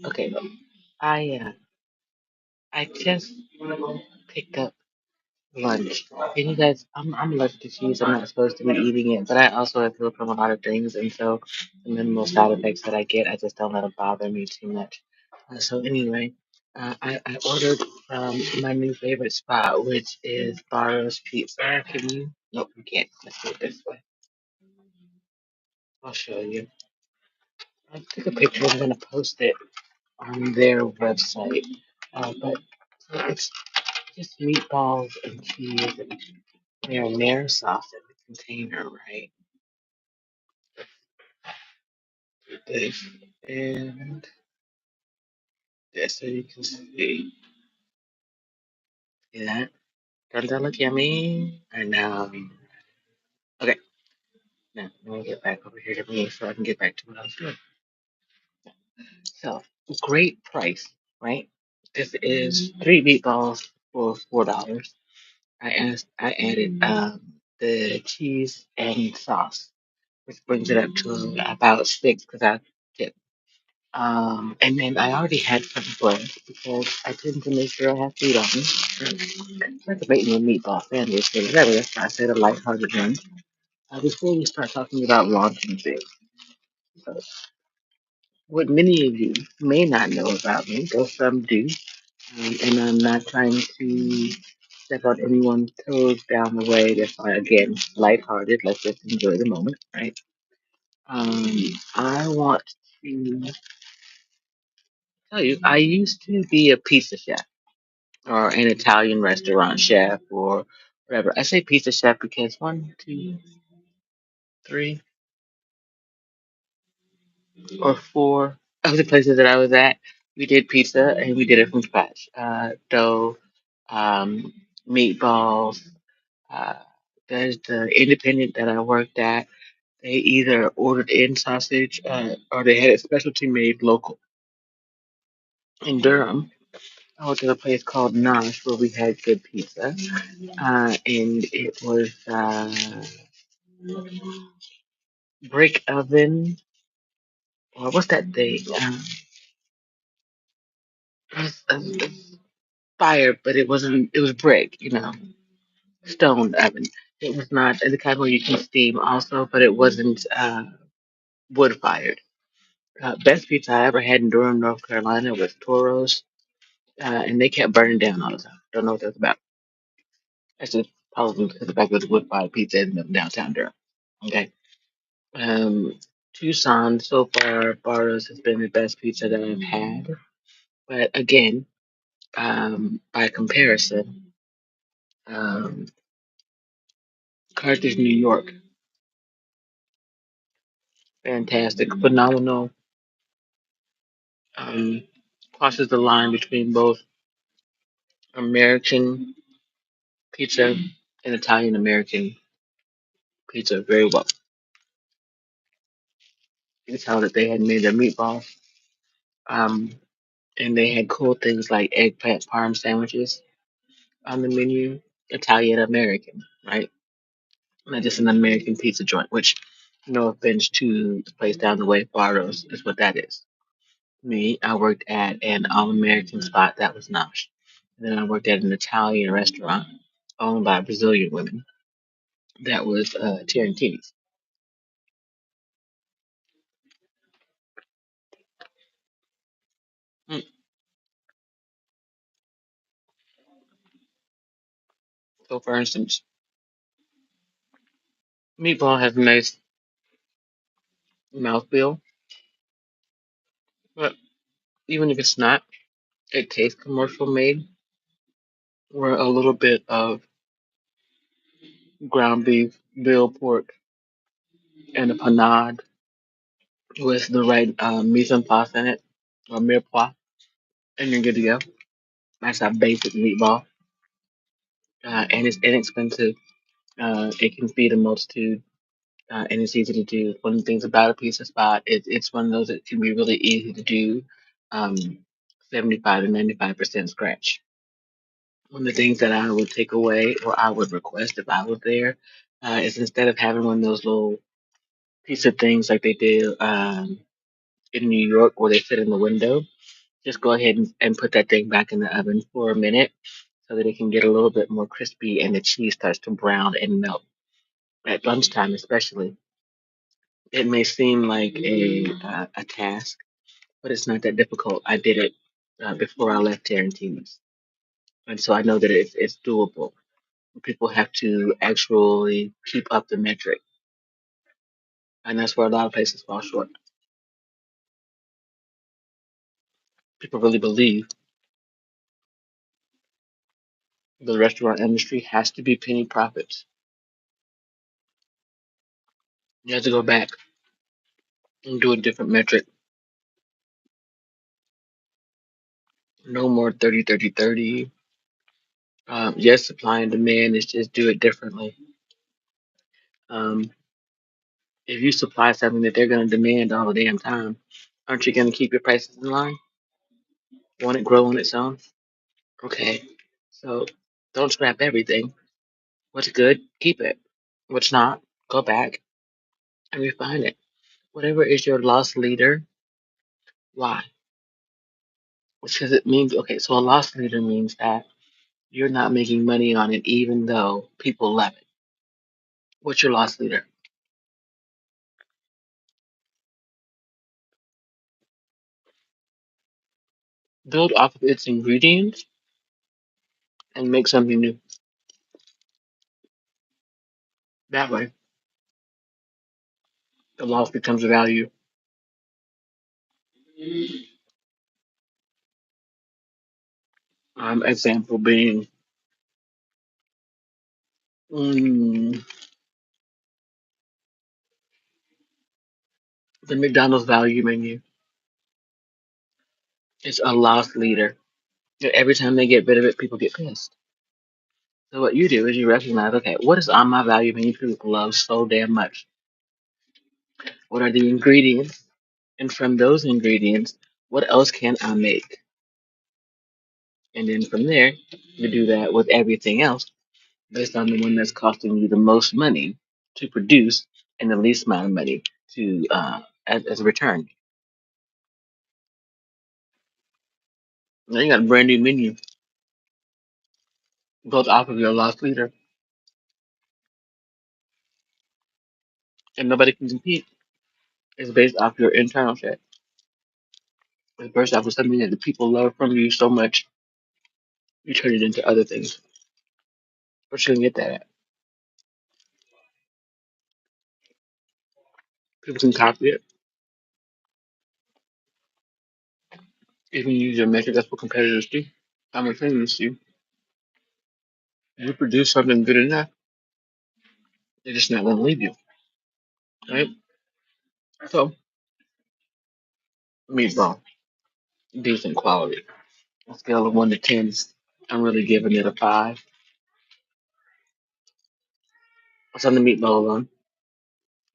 Okay, look, I just picked up lunch, and you guys, I'm allergic to cheese. I'm not supposed to be eating it, but I also have healed from a lot of things, and so the minimal side effects that I get, I just don't let them bother me too much. So anyway, I ordered my new favorite spot, which is Barro's Pizza. Can you? Nope, you can't. Let's do it this way. I'll show you. I took a picture. I'm gonna post it on their website. But it's just meatballs and cheese and marinara sauce in the container, right? This and this, so you can see that. Doesn't that look yummy? I know. Okay, now let me get back over here to me so I can get back to what I was doing. So, great price, right? This is three meatballs for $4. I added the cheese and sauce, which brings it up to about six because I tipped. And then I already had some bread because I tend to make sure I have food on me. It's like debating a meatball sandwich, but whatever. That's why I said a lighthearted one. Before we start talking about launching things, so what many of you may not know about me, though some do, and I'm not trying to step on anyone's toes down the way. That's why, again, lighthearted. Let's just enjoy the moment, right? I want to tell you, I used to be a pizza chef or an Italian restaurant chef or whatever. I say pizza chef because one, two, three, or four of the places that I was at, we did pizza and we did it from scratch. Dough, um, meatballs. Uh, there's the independent that I worked at. They either ordered in sausage or they had it specialty made local. In Durham, I went to a place called Nosh where we had good pizza. And it was brick oven, or what's that thing? It was fire, but it wasn't. It was brick, stone oven. It was not the kind where you can steam also, but it wasn't wood fired. Best pizza I ever had in Durham, North Carolina was Toro's, and they kept burning down all the time. Don't know what that's about. That's just probably because the fact that it was wood fired pizza in downtown Durham. Okay. Um, Tucson so far, Barro's has been the best pizza that I've had. But again, by comparison, um, Carthage, New York, fantastic, phenomenal. Um, Crosses the line between both American pizza and Italian American pizza very well. You can tell that they had made their meatballs, um, and they had cool things like eggplant parm sandwiches on the menu. Italian American, right? Not just an American pizza joint, which, no offense to the place down the way, Barro's, is what that is. Me, I worked at an all American spot that was Nosh. And then I worked at an Italian restaurant owned by Brazilian women that was Tarantini's. Mm. So, for instance, meatball has a nice mouthfeel, but even if it's not, it tastes commercial made, where a little bit of ground beef, veal pork, and a panade with the right mise en place in it, or mirepoix, and you're good to go. That's a basic meatball, and it's inexpensive. It can feed a multitude, and it's easy to do. One of the things about a pizza spot is it's one of those that can be really easy to do, um, 75 to 95% scratch. One of the things that I would take away or I would request if I was there is instead of having one of those little pizza things like they do in New York where they sit in the window, Just go ahead and put that thing back in the oven for a minute so that it can get a little bit more crispy and the cheese starts to brown and melt. At lunchtime, especially, it may seem like a task, but it's not that difficult. I did it before I left Tarantino's, and so I know that it's doable. People have to actually keep up the metric, and that's where a lot of places fall short. People really believe the restaurant industry has to be penny profits. You have to go back and do a different metric. No more 30, 30, 30. Yes, supply and demand is just do it differently. Um, if you supply something that they're going to demand all the damn time, aren't you going to keep your prices in line? Want it grow on its own? Okay. So don't scrap everything. What's good, keep it. What's not, go back and refine it. Whatever is your loss leader, why? Because it means, okay, so a loss leader means that you're not making money on it even though people love it. What's your loss leader? Build off of its ingredients and make something new. That way, the loss becomes a value. Example being mm, the McDonald's value menu is a loss leader. Every time they get rid of it, people get pissed. So what you do is you recognize, okay, what is on my value menu people love so damn much? What are the ingredients? And from those ingredients, what else can I make? And then from there, you do that with everything else based on the one that's costing you the most money to produce and the least amount of money to as a return. Now you got a brand new menu built off of your loss leader, and nobody can compete. It's based off your internal shit. It's based off of something that the people love from you so much, you turn it into other things. But you can get that at. People can copy it. Even use your metric. That's what competitors do. Simultaneously, you produce something good enough, they're just not going to leave you, right? So, meatball, decent quality. On a scale of 1 to 10, I'm really giving it a 5. What's on the meatball alone?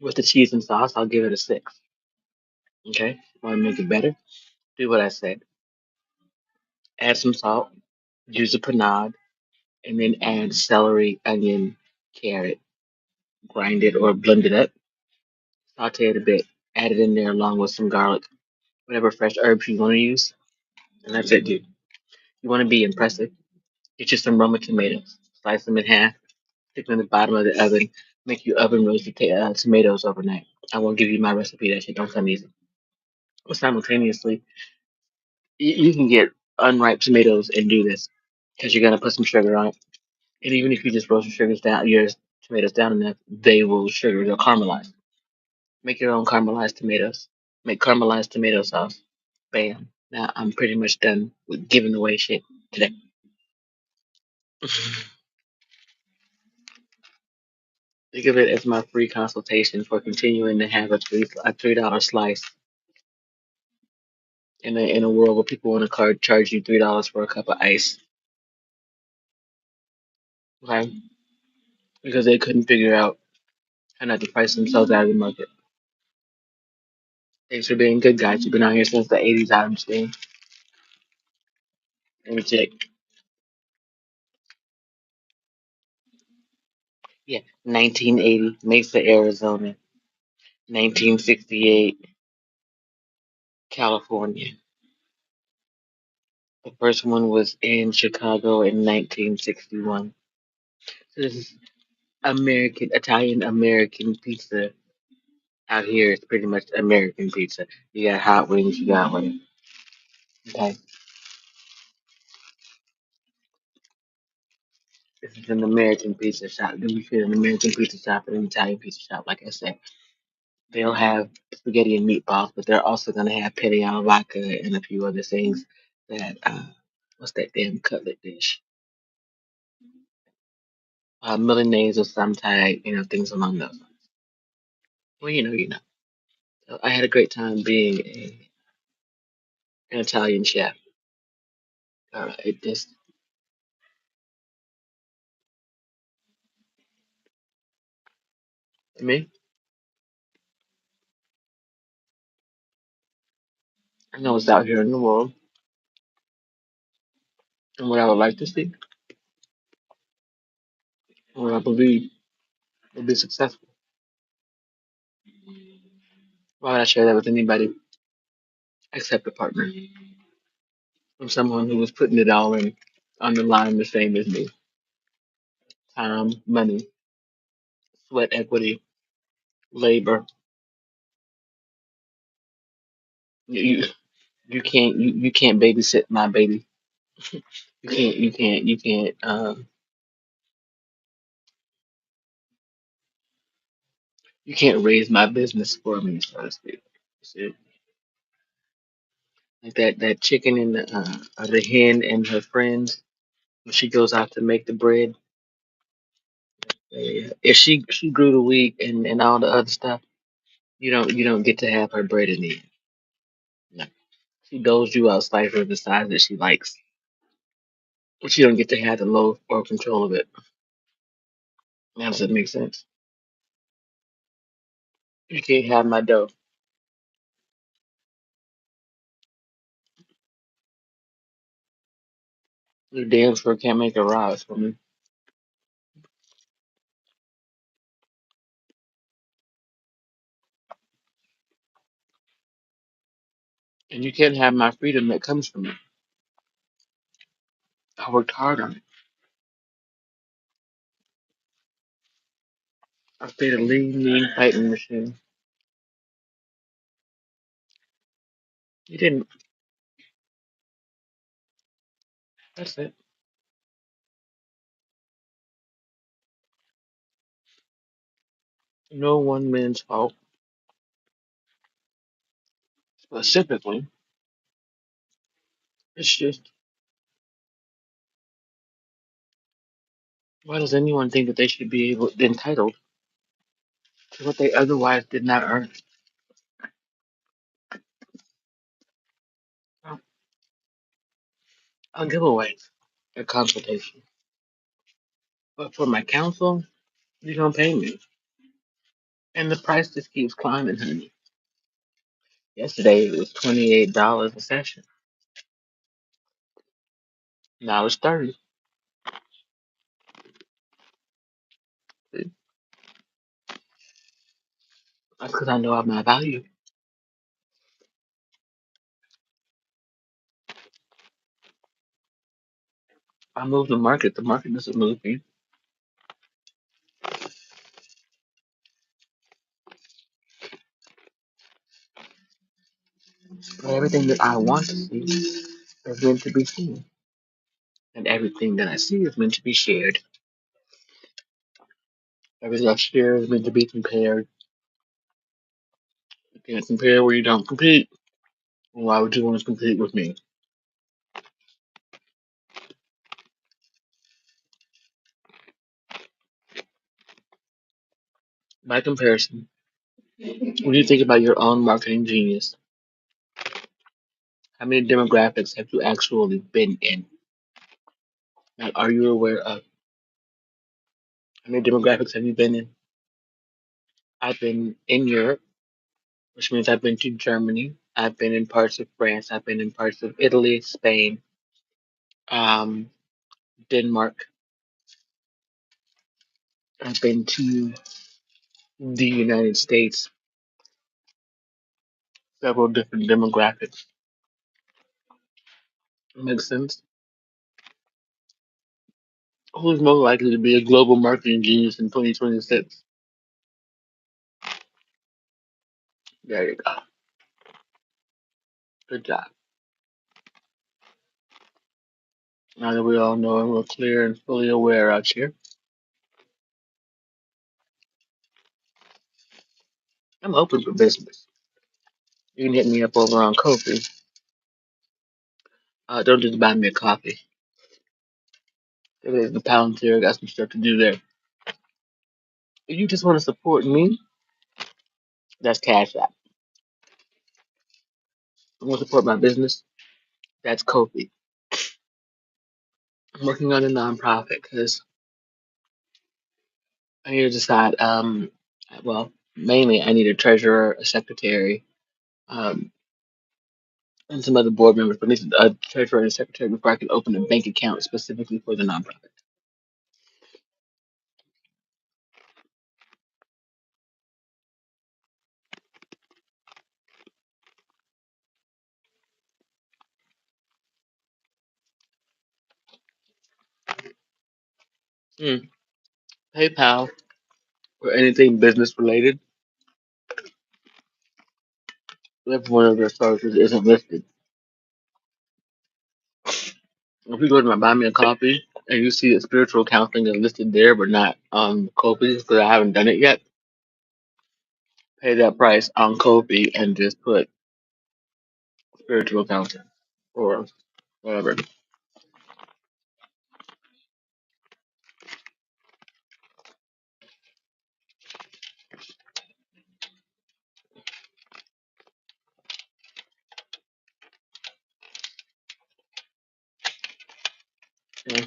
With the cheese and sauce, I'll give it a 6. Okay? Want to make it better? Do what I said. Add some salt, use a panade, and then add celery, onion, carrot. Grind it or blend it up. Saute it a bit. Add it in there along with some garlic, whatever fresh herbs you want to use. And that's it, dude. You want to be impressive? Get you some Roma tomatoes. Slice them in half. Stick them in the bottom of the oven. Make you oven roasted tomatoes overnight. I won't give you my recipe. That shit don't come easy. But simultaneously, you can get unripe tomatoes and do this because you're gonna put some sugar on it. And even if you just roast your tomatoes down enough, they will sugar. They'll caramelize. Make your own caramelized tomatoes. Make caramelized tomato sauce. Bam. Now I'm pretty much done with giving away shit today. Think of it as my free consultation for continuing to have a $3 slice in a world where people want to charge you $3 for a cup of ice, okay? Because they couldn't figure out how not to price themselves out of the market. Thanks for being good guys. You've been out here since the '80s. I understand. Let me check. Yeah, 1980, Mesa, Arizona. 1968, California. The first one was in Chicago in 1961. So this is American, Italian American pizza. Out here, it's pretty much American pizza. You got hot wings, you got whatever. Okay, this is an American pizza shop. Then we fit an American pizza shop and an Italian pizza shop. Like I said, they'll have spaghetti and meatballs, but they're also gonna have penne alla vodka and a few other things. That what's that damn cutlet dish? Milanese of some type. Things along those lines. Well, you know. So I had a great time being an Italian chef. It just, I mean, I know it's out here in the world, and what I would like to see, and what I believe will be successful. Why would I share that with anybody except a partner from someone who was putting it all in on the line the same as me? Time, money, sweat equity, labor. You you can't babysit my baby. You can't raise my business for me, so to speak. See, like that chicken and the hen and her friends when she goes out to make the bread. If she grew the wheat and all the other stuff, you don't get to have her bread in the end. No. She doles you out slices of the size that she likes, but you don't get to have the loaf or control of it. Now, does that make sense? You can't have my dough. You damn sure can't make it rise for me, and you can't have my freedom that comes from it. I worked hard on it. I stayed a lean, mean fighting machine. You didn't. That's it. No one man's fault. Specifically, it's just why does anyone think that they should be entitled to what they otherwise did not earn? Well, I'll give away a consultation, but for my counsel, you don't pay me, and the price just keeps climbing, honey. Yesterday it was $28 a session. Now it's 30. See, that's because I know of my value. If I move the market doesn't move me. But everything that I want to see is meant to be seen, and everything that I see is meant to be shared. Everything I share is meant to be compared. You can't compare where you don't compete. Why would you want to compete with me? By comparison, when you think about your own marketing genius, how many demographics have you actually been in? Like, are you aware of how many demographics have you been in? I've been in Europe, which means I've been to Germany. I've been in parts of France. I've been in parts of Italy, Spain, um, Denmark. I've been to the United States, several different demographics. Makes sense. Who's more likely to be a global marketing genius in 2026? There you go. Good job. Now that we all know and we're clear and fully aware out here, I'm open for business. You can hit me up over on Kofi. Don't just buy me a coffee. If it's the Palantir, I got some stuff to do there. If you just want to support me, that's Cash App. You want to support my business, that's Kofi. I'm working on a nonprofit because I need to decide. Well, mainly I need a treasurer, a secretary, um, and some other board members, but at least a treasurer and a secretary before I can open a bank account specifically for the nonprofit. Hmm. PayPal or anything business related, if one of their services isn't listed. If you go to my Buy Me a Coffee and you see that spiritual counseling is listed there but not on Kofi because I haven't done it yet, pay that price on Kofi and just put spiritual counseling or whatever. Yeah,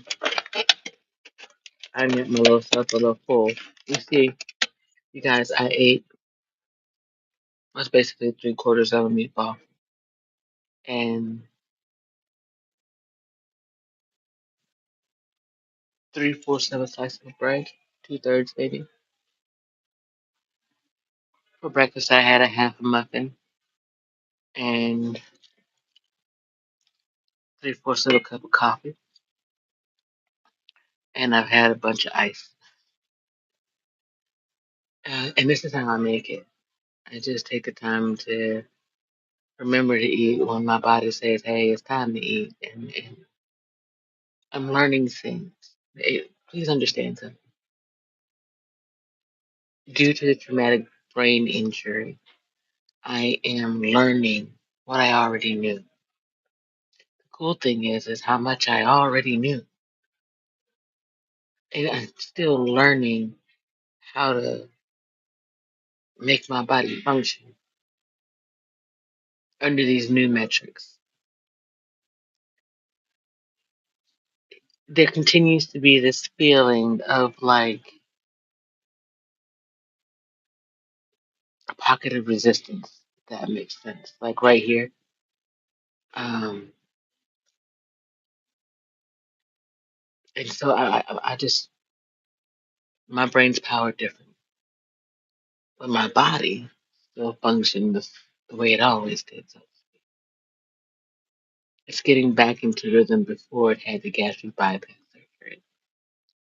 I get my little stuff a little full. You see, you guys, I ate that's basically three-quarters of a meatball and three-fourths of a slice of bread, two-thirds maybe. For breakfast, I had a half a muffin and three-fourths of a cup of coffee, and I've had a bunch of ice. And this is how I make it. I just take the time to remember to eat when my body says, "Hey, it's time to eat," and I'm learning things. Please understand something. Due to the traumatic brain injury, I am learning what I already knew. The cool thing is how much I already knew, and I'm still learning how to make my body function under these new metrics. There continues to be this feeling of like a pocket of resistance. If that makes sense. Like right here. Um, and so I just my brain's powered different, but my body still functions the way it always did. So it's getting back into rhythm before it had the gastric bypass surgery.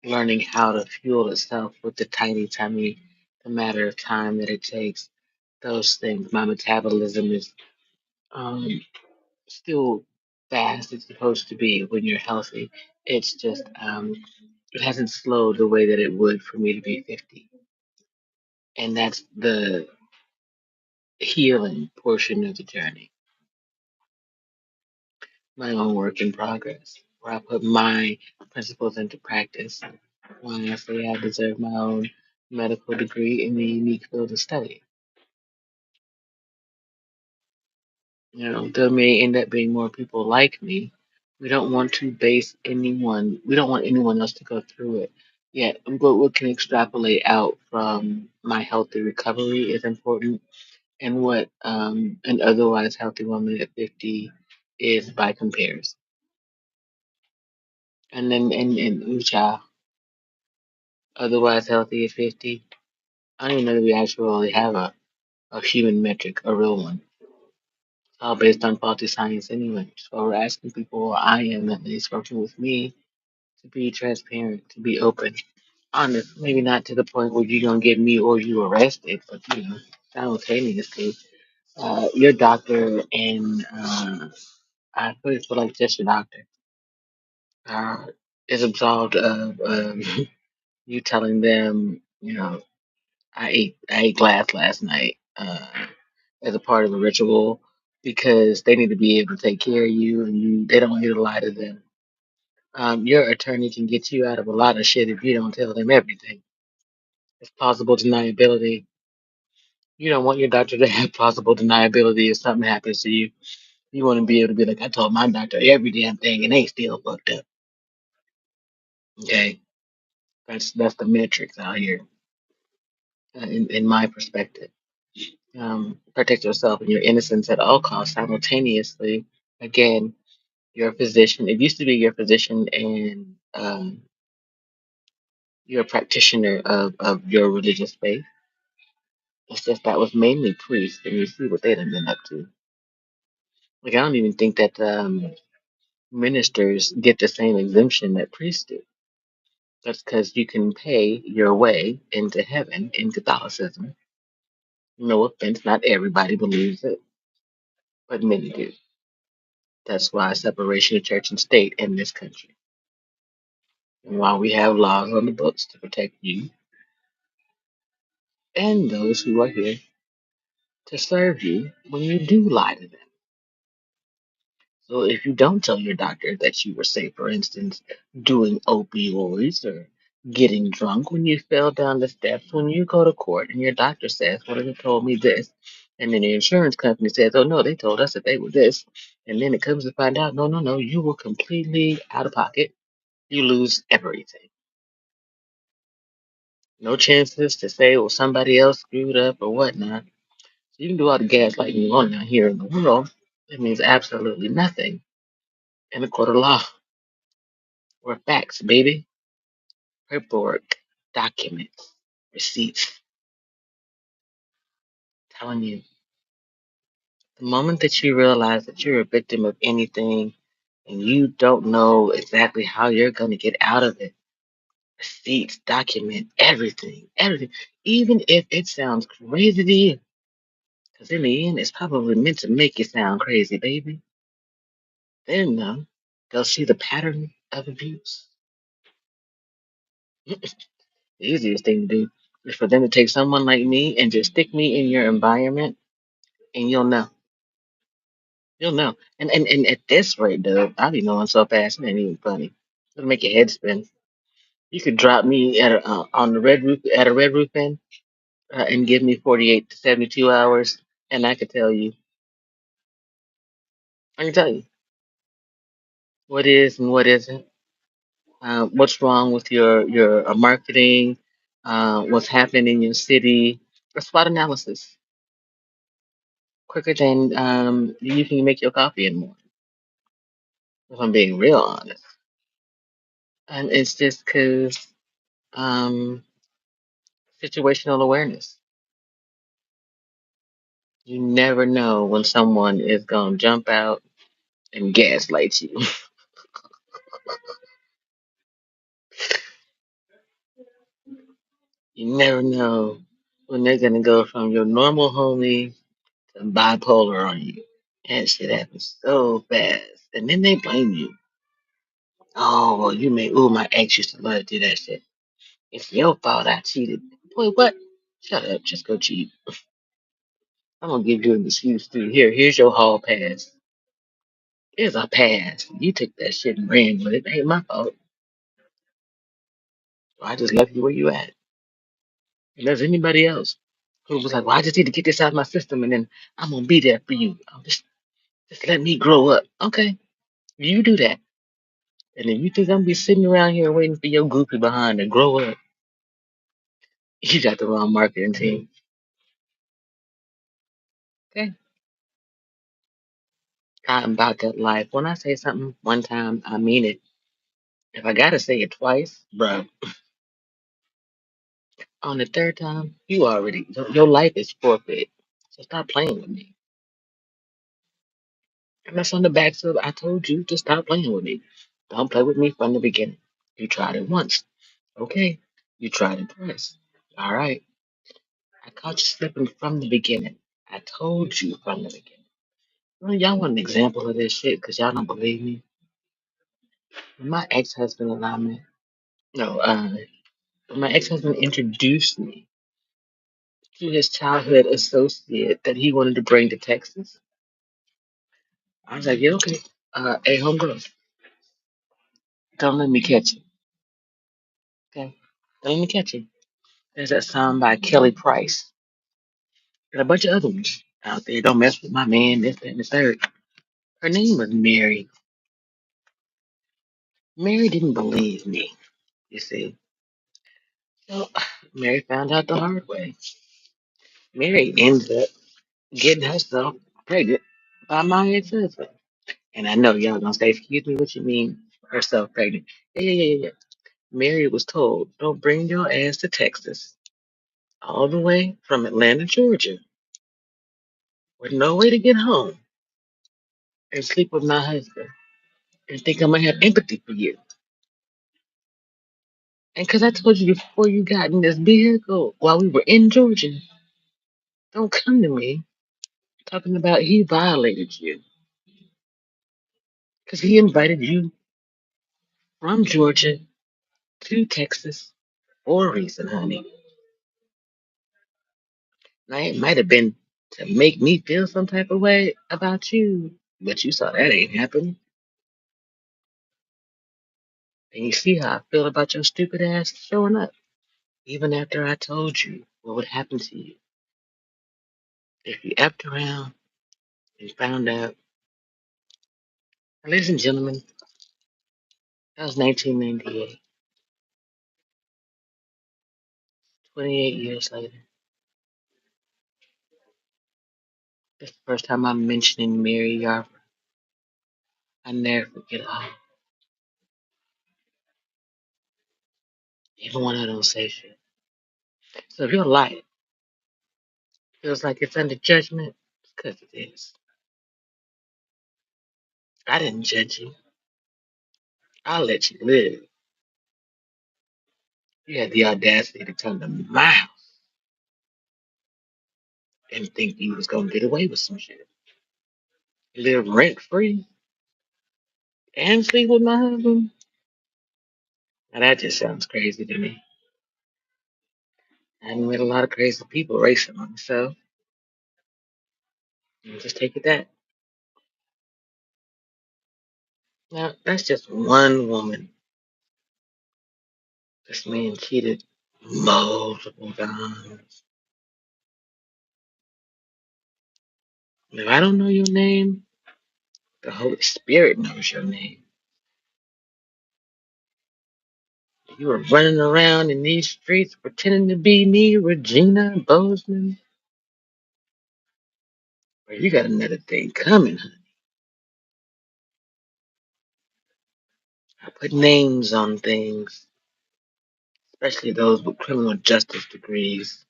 Learning how to fuel itself with the the matter of time that it takes. Those things. My metabolism is um, still fast. It's supposed to be when you're healthy. It's just it hasn't slowed the way that it would for me to be 50, and that's the healing portion of the journey. My own work in progress, where I put my principles into practice. When I say I deserve my own medical degree in the unique field of study. You know, there may end up being more people like me. We don't want anyone else to go through it. Yet, what can extrapolate out from my healthy recovery is important, and what an otherwise healthy woman at 50 is by comparison. And then, and ooh, child, otherwise healthy at 50, I don't even know that we actually have a human metric, a real one. all based on faulty science anyway. So we're asking people, or I am at least working with me, to be transparent, to be open, honest. Maybe not to the point where you're gonna get me or you arrested, but simultaneously, your doctor and I put it for like just your doctor uh, is absolved of you telling them, I ate glass last night as a part of a ritual because they need to be able to take care of you, and they don't want you to lie to them. Your attorney can get you out of a lot of shit if you don't tell them everything. It's plausible deniability. You don't want your doctor to have plausible deniability if something happens to you. You want to be able to be like, I told my doctor every damn thing and they still fucked up. Okay, that's the metrics out here, in my perspective. Protect yourself and your innocence at all costs. Simultaneously, again, your physician. It used to be your physician and you're a practitioner of your religious faith. It's just that was mainly priests, and you see what they done been up to. Like I don't even think that ministers get the same exemption that priests do. That's because you can pay your way into heaven in Catholicism. No offense, not everybody believes it, but many do. That's why separation of church and state in this country, and why we have laws on the books to protect you and those who are here to serve you when you do lie to them. So if you don't tell your doctor that you were, say, for instance, doing opioids or getting drunk when you fell down the steps, when you go to court and your doctor says, well, they told me this, and then the insurance company says, oh, no, they told us that they were this, and then it comes to find out, no, no, no, you were completely out of pocket. You lose everything. No chances to say, well, somebody else screwed up or whatnot. So you can do all the gaslighting you want out here in the world. It means absolutely nothing in a court of law. Or facts, baby. Paperwork, documents, receipts. Telling you, the moment that you realize that you're a victim of anything and you don't know exactly how you're going to get out of it, receipts, document, everything, everything, even if it sounds crazy to you, because in the end, it's probably meant to make you sound crazy, baby. Then, they'll see the pattern of abuse. The easiest thing to do is for them to take someone like me and just stick me in your environment, and you'll know. You'll know. And at this rate, though, I'll be knowing so fast, it ain't even funny. It'll make your head spin. You could drop me on the red roof at a red roof inn and give me 48 to 72 hours, and I could tell you. I can tell you what is and what isn't. What's wrong with your marketing? What's happening in your city? A SWOT analysis quicker than you can make your coffee in the morning. If I'm being real honest, and it's just because um, situational awareness. You never know when someone is gonna jump out and gaslight you. You never know when they're gonna go from your normal homie to bipolar on you. That shit happens so fast. And then they blame you. Oh, well, you made, ooh, my ex used to love to do that shit. It's your fault I cheated. Boy, what? Shut up. Just go cheat. I'm gonna give you an excuse too. Here's your hall pass. Here's a pass. You took that shit and ran with it. It ain't my fault. I just left you where you at. And there's anybody else who was like, well, I just need to get this out of my system and then I'm gonna be there for you. Just let me grow up. Okay. You do that. And then you think I'm gonna be sitting around here waiting for your goofy behind to grow up. You got the wrong marketing team. Okay. I'm about that life. When I say something one time, I mean it. If I gotta say it twice, bro, on the third time, your life is forfeit. So stop playing with me. And that's on the backs of I told you to stop playing with me. Don't play with me from the beginning. You tried it once. Okay. You tried it twice. All right. I caught you slipping from the beginning. I told you from the beginning. Well, y'all want an example of this shit because y'all don't believe me. When my ex-husband allowed me, no, when my ex-husband introduced me to his childhood associate that he wanted to bring to Texas, I was like, yeah, okay. Hey, homegirl, don't let me catch you. Okay? Don't let me catch you. There's that song by Kelly Price and a bunch of other ones out there. Don't mess with my man, this, that, and the third. Her name was Mary. Mary didn't believe me, you see. So Mary found out the hard way. Mary ended up getting herself pregnant by my ex-husband. And I know y'all gonna say, excuse me, what you mean herself pregnant? Yeah. Mary was told, don't bring your ass to Texas, all the way from Atlanta, Georgia, with no way to get home and sleep with my husband and think I'm gonna have empathy for you. And because I told you before you got in this vehicle while we were in Georgia, don't come to me talking about he violated you. Because he invited you from Georgia to Texas for a reason, honey. Now, it might have been to make me feel some type of way about you, but you saw that ain't happen. And you see how I feel about your stupid ass showing up, even after I told you what would happen to you if you effed around and found out. Ladies and gentlemen, that was 1998, 28 years later. That's the first time I'm mentioning Mary Yarber. I never forget her, even when I don't say shit. So if your life feels like it's under judgment, it's because it is. I didn't judge you. I'll let you live. You had the audacity to come to my house and think you was gonna get away with some shit. Live rent free and sleep with my husband. Now that just sounds crazy to me. I haven't met a lot of crazy people recently, so you just take it that. Now that's just one woman. This man cheated multiple times. If I don't know your name, the Holy Spirit knows your name. You were running around in these streets pretending to be me, Regina Bozeman. Well, you got another thing coming, honey. I put names on things, especially those with criminal justice degrees,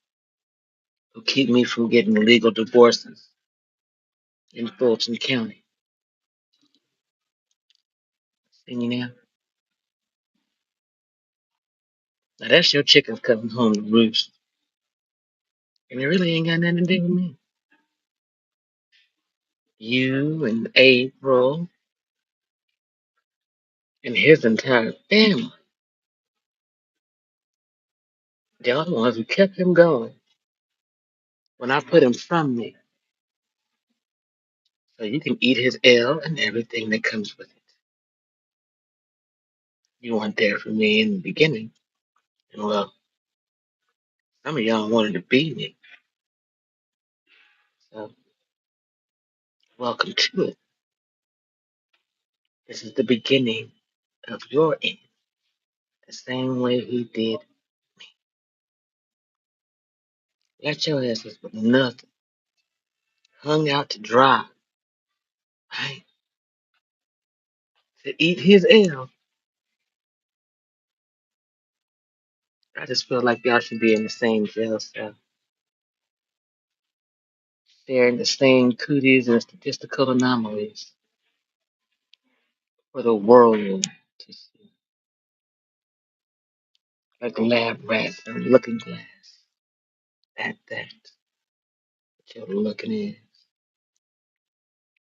who keep me from getting legal divorces in Fulton County. See me now? Now that's your chickens coming home to roost. And it really ain't got nothing to do with me. You and April and his entire family. Y'all the ones who kept him going when I put him from me. So you can eat his L and everything that comes with it. You weren't there for me in the beginning. And well, some of y'all wanted to be me. So welcome to it. This is the beginning of your end. The same way he did. Let your asses with nothing. Hung out to dry. Right? To eat his L. I just feel like y'all should be in the same jail cell. Sharing the same cooties and statistical anomalies. for the world to see, like lab rats or looking glass. That's what you're looking in.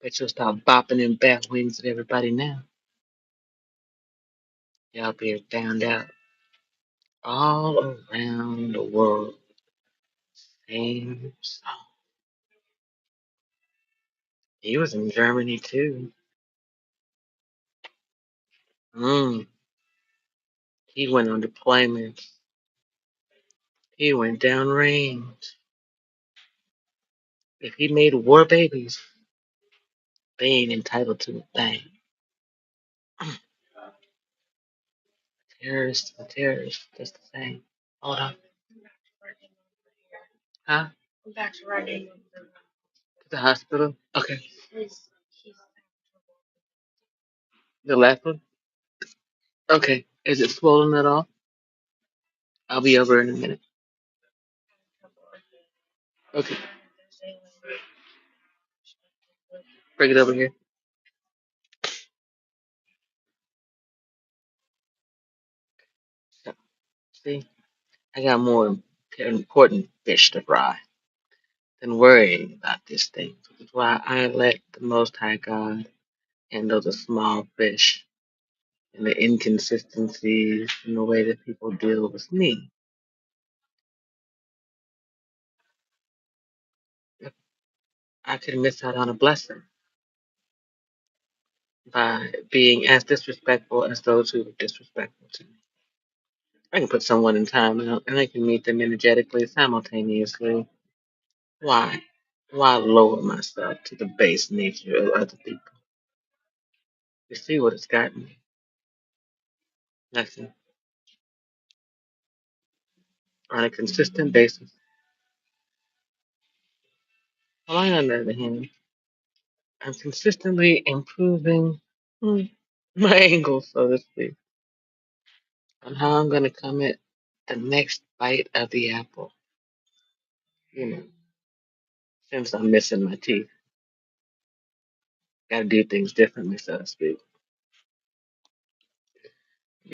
Bet you'll start bopping them bat wings at everybody now. Y'all be found out all around the world. Same song. He was in Germany too. Mm. He went on deployments. He went downrange. If he made war babies, they ain't entitled to a thing. Terrorists, a terrorist, just the same. Hold on. Huh? To the hospital? Okay. The left one? Okay. Is it swollen at all? I'll be over in a minute. Okay. Bring it over here. So, see, I got more important fish to fry than worrying about this thing. Which is why I let the Most High God handle the small fish and the inconsistencies in the way that people deal with me. I could miss out on a blessing by being as disrespectful as those who were disrespectful to me. I can put someone in time and I can meet them energetically simultaneously. Why? Why lower myself to the base nature of other people? You see what it's gotten me. Listen, on a consistent basis. Well, on the other hand, I'm consistently improving my angle, so to speak, on how I'm going to come at the next bite of the apple. You know, since I'm missing my teeth, got to do things differently, so to speak.